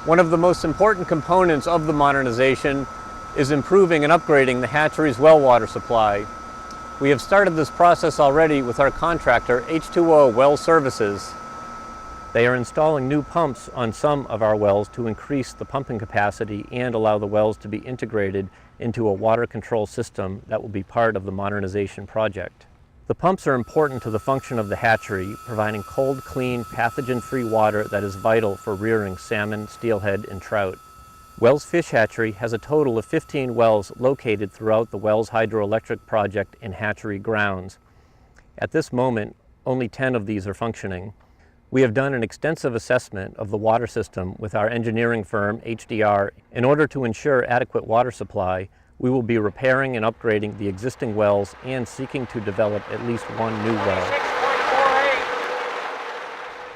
One of the most important components of the modernization is improving and upgrading the hatchery's well water supply. We have started this process already with our contractor, H2O Well Services. They are installing new pumps on some of our wells to increase the pumping capacity and allow the wells to be integrated into a water control system that will be part of the modernization project. The pumps are important to the function of the hatchery, providing cold, clean, pathogen-free water that is vital for rearing salmon, steelhead, and trout. Wells Fish Hatchery has a total of 15 wells located throughout the Wells Hydroelectric Project and hatchery grounds. At this moment, only 10 of these are functioning. We have done an extensive assessment of the water system with our engineering firm, HDR. In order to ensure adequate water supply, we will be repairing and upgrading the existing wells and seeking to develop at least one new well.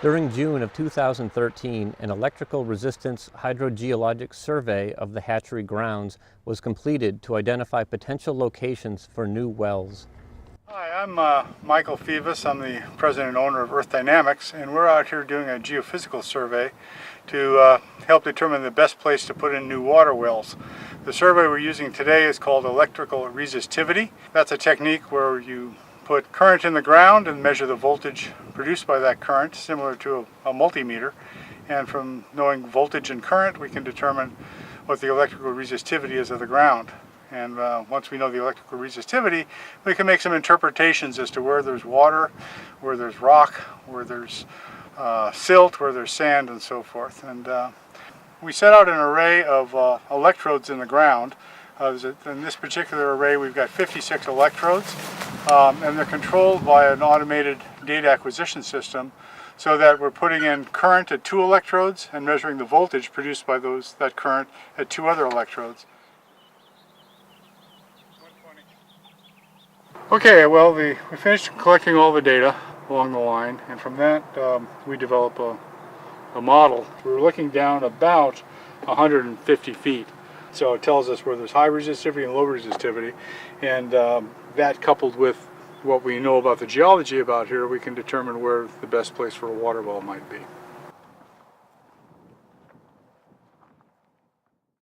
During June of 2013, an electrical resistance hydrogeologic survey of the hatchery grounds was completed to identify potential locations for new wells. Hi, I'm Michael Phoebus. I'm the president and owner of Earth Dynamics, and we're out here doing a geophysical survey to help determine the best place to put in new water wells. The survey we're using today is called electrical resistivity. That's a technique where you put current in the ground and measure the voltage produced by that current, similar to a multimeter. And from knowing voltage and current, we can determine what the electrical resistivity is of the ground. And once we know the electrical resistivity, we can make some interpretations as to where there's water, where there's rock, where there's silt, where there's sand, and so forth. And we set out an array of electrodes in the ground. In this particular array, we've got 56 electrodes, and they're controlled by an automated data acquisition system, so that we're putting in current at 2 electrodes and measuring the voltage produced by that current at 2 other electrodes. Okay, well, we finished collecting all the data along the line, and from that we develop a model. We're looking down about 150 feet, so it tells us where there's high resistivity and low resistivity, and that coupled with what we know about the geology about here, we can determine where the best place for a water well might be.